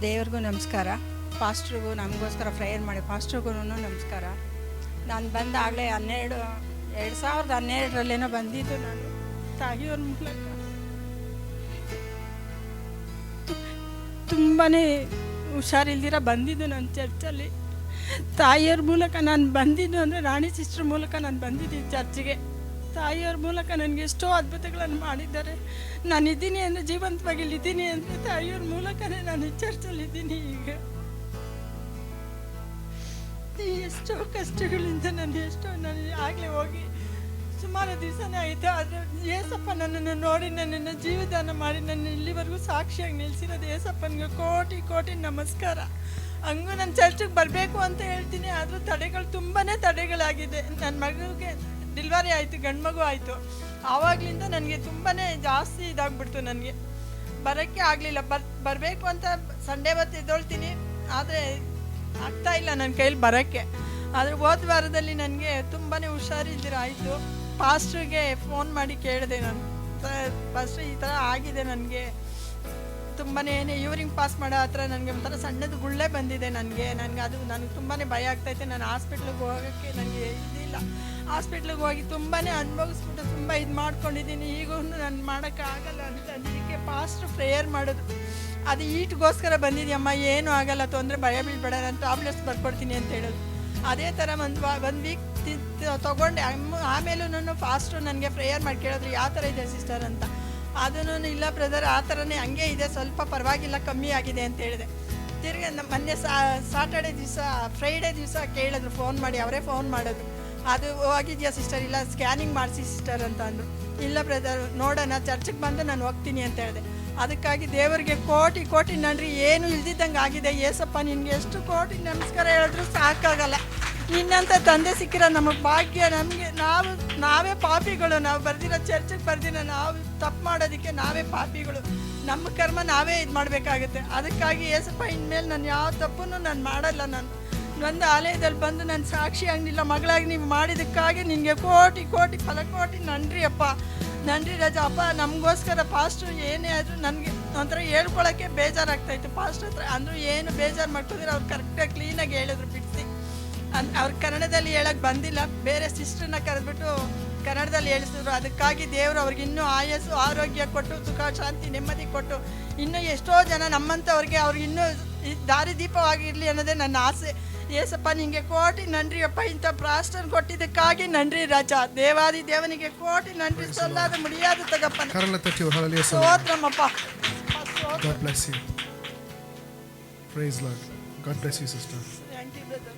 ದೇವ್ರಿಗೂ ನಮಸ್ಕಾರ. ಪಾಸ್ಟ್ರಿಗೂ ನಮಗೋಸ್ಕರ ಪ್ರೇಯರ್ ಮಾಡಿ ಪಾಸ್ಟ್ರಿಗೂ ನಮಸ್ಕಾರ. ನಾನು ಬಂದಾಗಲೇ 2012 ಬಂದಿದ್ದು. ನಾನು ತಾಯಿಯವ್ರ ಮೂಲಕ ತುಂಬಾ ಹುಷಾರಿಲ್ದಿರ ಬಂದಿದ್ದು ನನ್ನ ಚರ್ಚಲ್ಲಿ. ತಾಯಿಯವ್ರ ಮೂಲಕ ನಾನು ಬಂದಿದ್ದು ಅಂದರೆ ರಾಣಿ ಸಿಸ್ಟ್ರ್ ಮೂಲಕ ನಾನು ಬಂದಿದ್ದೀನಿ ಚರ್ಚಿಗೆ. ತಾಯಿಯವ್ರ ಮೂಲಕ ನನಗೆ ಎಷ್ಟೋ ಅದ್ಭುತಗಳನ್ನು ಮಾಡಿದ್ದಾರೆ. ನಾನು ಇದ್ದೀನಿ ಅಂದರೆ ಜೀವಂತವಾಗಿ ಇದ್ದೀನಿ ಅಂದರೆ ತಾಯಿಯವ್ರ ಮೂಲಕನೇ ನಾನು ಈ ಚರ್ಚಲ್ಲಿದ್ದೀನಿ. ಈಗ ಎಷ್ಟೋ ಕಷ್ಟಗಳಿಂದ ನಾನು ಆಗಲೇ ಹೋಗಿ ಸುಮಾರು ದಿವಸನೇ ಆಯಿತು. ಆದರೆ ಏಸಪ್ಪ ನನ್ನನ್ನು ನೋಡಿ ನನ್ನನ್ನು ಜೀವದಾನ ಮಾಡಿ ನನ್ನ ಇಲ್ಲಿವರೆಗೂ ಸಾಕ್ಷಿಯಾಗಿ ನಿಲ್ಲಿಸಿರೋದು ಏಸಪ್ಪನಿಗೆ ಕೋಟಿ ಕೋಟಿ ನಮಸ್ಕಾರ. ಹಂಗೂ ನಾನು ಚರ್ಚಿಗೆ ಬರಬೇಕು ಅಂತ ಹೇಳ್ತೀನಿ, ಆದರೂ ತಡೆಗಳು ತುಂಬಾ ತಡೆಗಳಾಗಿದೆ. ನನ್ನ ಮಗುಗೆ ಡೆಲಿವರಿ ಆಯಿತು, ಗಂಡು ಮಗು ಆಯಿತು. ಆವಾಗಲಿಂದ ನನಗೆ ತುಂಬಾ ಜಾಸ್ತಿ ಇದಾಗ್ಬಿಡ್ತು. ನನಗೆ ಬರೋಕ್ಕೆ ಆಗಲಿಲ್ಲ. ಬರಬೇಕು ಅಂತ ಸಂಡೇ ಹೊತ್ತು ಎದ್ದೊಳ್ತೀನಿ, ಆದರೆ ಆಗ್ತಾಯಿಲ್ಲ ನನ್ನ ಕೈಲಿ ಬರೋಕ್ಕೆ. ಆದರೆ ಹೋದ ವಾರದಲ್ಲಿ ನನಗೆ ತುಂಬಾ ಹುಷಾರಿಲ್ದಿರ ಆಯಿತು. ಪಾಸ್ಟ್ರಿಗೆ ಫೋನ್ ಮಾಡಿ ಕೇಳಿದೆ ನಾನು, ಪಾಸ್ಟ್ರ್ ಈ ಥರ ಆಗಿದೆ, ನನಗೆ ತುಂಬಾ ಯೂರಿಂಗ್ ಪಾಸ್ ಮಾಡೋ ಹತ್ರ ನನಗೆ ಒಂಥರ ಸಣ್ಣದು ಗುಳ್ಳೆ ಬಂದಿದೆ. ನನಗೆ ನನಗೆ ತುಂಬಾ ಭಯ ಆಗ್ತೈತೆ. ನಾನು ಹಾಸ್ಪಿಟ್ಲಿಗೆ ಹೋಗೋಕ್ಕೆ ನನಗೆ ಇದಿಲ್ಲ. ಹಾಸ್ಪಿಟ್ಲಿಗೆ ಹೋಗಿ ತುಂಬಾ ಅನುಭವಿಸ್ಬಿಟ್ಟು ತುಂಬ ಇದು ಮಾಡ್ಕೊಂಡಿದ್ದೀನಿ. ಈಗೂ ನಾನು ಮಾಡೋಕ್ಕಾಗಲ್ಲ ಅಂತ ಅದಕ್ಕೆ ಪಾಸ್ಟ್ರು ಪ್ರೇಯರ್ ಮಾಡೋದು. ಅದು ಈಟ್ಗೋಸ್ಕರ ಬಂದಿದ್ಯಮ್ಮ, ಏನೂ ಆಗಲ್ಲ, ತೊಂದರೆ ಭಯ ಬೀಳ್ಬೇಡ, ನಾನು ಟ್ಯಾಬ್ಲೆಟ್ಸ್ ಬರ್ಕೊಡ್ತೀನಿ ಅಂತ ಹೇಳೋದು. ಅದೇ ಥರ ಒಂದು ವೀಕ್ ತೊಗೊಂಡೆ. ಆಮೇಲೂ ಫಾಸ್ಟು ನನಗೆ ಪ್ರೇಯರ್ ಮಾಡಿ ಕೇಳಿದ್ರು ಯಾವ ಥರ ಇದೆ ಸಿಸ್ಟರ್ ಅಂತ. ಅದೂ ಇಲ್ಲ ಬ್ರದರ್, ಆ ಥರನೇ ಹಂಗೆ ಇದೆ, ಸ್ವಲ್ಪ ಪರವಾಗಿಲ್ಲ, ಕಮ್ಮಿ ಆಗಿದೆ ಅಂತ ಹೇಳಿದೆ. ತಿರ್ಗಿ ಮೊನ್ನೆ ಸಾಟರ್ಡೆ ದಿವಸ ಫ್ರೈಡೇ ದಿವಸ ಕೇಳಿದ್ರು ಫೋನ್ ಮಾಡಿ, ಅವರೇ ಫೋನ್ ಮಾಡೋದು. ಅದು ಹೋಗಿದ್ಯಾ ಸಿಸ್ಟರ್? ಇಲ್ಲ, ಸ್ಕ್ಯಾನಿಂಗ್ ಮಾಡಿಸಿ ಸಿಸ್ಟರ್ ಅಂತ ಅಂದರು. ಇಲ್ಲ ಬ್ರದರ್, ನೋಡೋಣ, ಚರ್ಚಿಗೆ ಬಂದು ನಾನು ಹೋಗ್ತೀನಿ ಅಂತ ಹೇಳಿದೆ. ಅದಕ್ಕಾಗಿ ದೇವರಿಗೆ ಕೋಟಿ ಕೋಟಿ ನನ್ರಿ. ಏನು ಇಲ್ದಿದ್ದಂಗೆ ಆಗಿದೆ. ಏಸಪ್ಪ ನಿನಗೆ ಎಷ್ಟು ಕೋಟಿ ನಮಸ್ಕಾರ ಹೇಳಿದ್ರು ಸಾಕಾಗಲ್ಲ. ನಿನ್ನಂಥ ತಂದೆ ಸಿಕ್ಕಿರೋ ನಮಗೆ ಭಾಗ್ಯ. ನಮಗೆ ನಾವೇ ಪಾಪಿಗಳು. ನಾವು ಬರ್ದಿರೋ ಚರ್ಚಿಗೆ ಬರ್ದಿರೋ ನಾವು ತಪ್ಪು ಮಾಡೋದಕ್ಕೆ ನಾವೇ ಪಾಪಿಗಳು. ನಮ್ಮ ಕರ್ಮ ನಾವೇ ಇದು ಮಾಡಬೇಕಾಗುತ್ತೆ. ಅದಕ್ಕಾಗಿ ಏಸಪ್ಪ ಇನ್ಮೇಲೆ ನಾನು ಯಾವ ತಪ್ಪನ್ನು ನಾನು ಮಾಡಲ್ಲ. ನಾನು ಒಂದು ಆಲಯದಲ್ಲಿ ಬಂದು ನಾನು ಸಾಕ್ಷಿ ಆಗಲಿಲ್ಲ, ಮಗಳಾಗಿ ನೀವು ಮಾಡಿದ್ದಕ್ಕಾಗಿ ನಿನಗೆ ಕೋಟಿ ಕೋಟಿ ಫಲಕೋಟಿ ನನ್ರಿ ಅಪ್ಪ. ನನ್ರಿ ರಾಜ ಅಪ್ಪ. ನಮಗೋಸ್ಕರ ಪಾಸ್ಟ್ರು ಏನೇ ಆದರೂ ನನಗೆ ಒಂಥರ ಹೇಳ್ಕೊಳಕ್ಕೆ ಬೇಜಾರಾಗ್ತಾಯಿತ್ತು ಪಾಸ್ಟ್ರ್ ಹತ್ರ. ಅಂದರೂ ಏನು ಬೇಜಾರು ಮಾಡ್ಕೊಂಡಿದ್ರು. ಅವ್ರು ಕರೆಕ್ಟಾಗಿ ಕ್ಲೀನಾಗಿ ಹೇಳಿದ್ರು ಬಿಡಿಸಿ. ಅವ್ರು ಕನ್ನಡದಲ್ಲಿ ಹೇಳೋಕ್ಕೆ ಬಂದಿಲ್ಲ, ಬೇರೆ ಸಿಸ್ಟ್ರನ್ನ ಕರೆದ್ಬಿಟ್ಟು ಕನ್ನಡದಲ್ಲಿ ಹೇಳಿಸಿದ್ರು. ಅದಕ್ಕಾಗಿ ದೇವರು ಅವ್ರಿಗೆ ಇನ್ನೂ ಆಯಸ್ಸು ಆರೋಗ್ಯ ಕೊಟ್ಟು ಸುಖ ಶಾಂತಿ ನೆಮ್ಮದಿ ಕೊಟ್ಟು ಇನ್ನೂ ಎಷ್ಟೋ ಜನ ನಮ್ಮಂಥವ್ರಿಗೆ ಅವ್ರಿಗೆ ಇನ್ನೂ ದಾರಿದೀಪವಾಗಿರಲಿ ಅನ್ನೋದೇ ನನ್ನ ಆಸೆ. ಏಸಪ್ಪ ನಿನಗೆ ಕೋಟಿ ನನ್ರಿ ಅಪ್ಪ. ಇಂಥ ಪ್ರಾಸ್ಟರ್ ಕೊಟ್ಟಿದ್ದಕ್ಕಾಗಿ ನನ್ರಿ ರಾಜ. ದೇವಾದಿ ದೇವನಿಗೆ ಕೋಟಿ ನನ್ರಿ. ಸೊಲ್ಲಾದ ಮುಡಿಯಾದ ತಗಪ್ಪನ ಸ್ತೋತ್ರಮಪ್ಪ. God bless you. Praise Lord. God bless you, sister. Thank you, brother.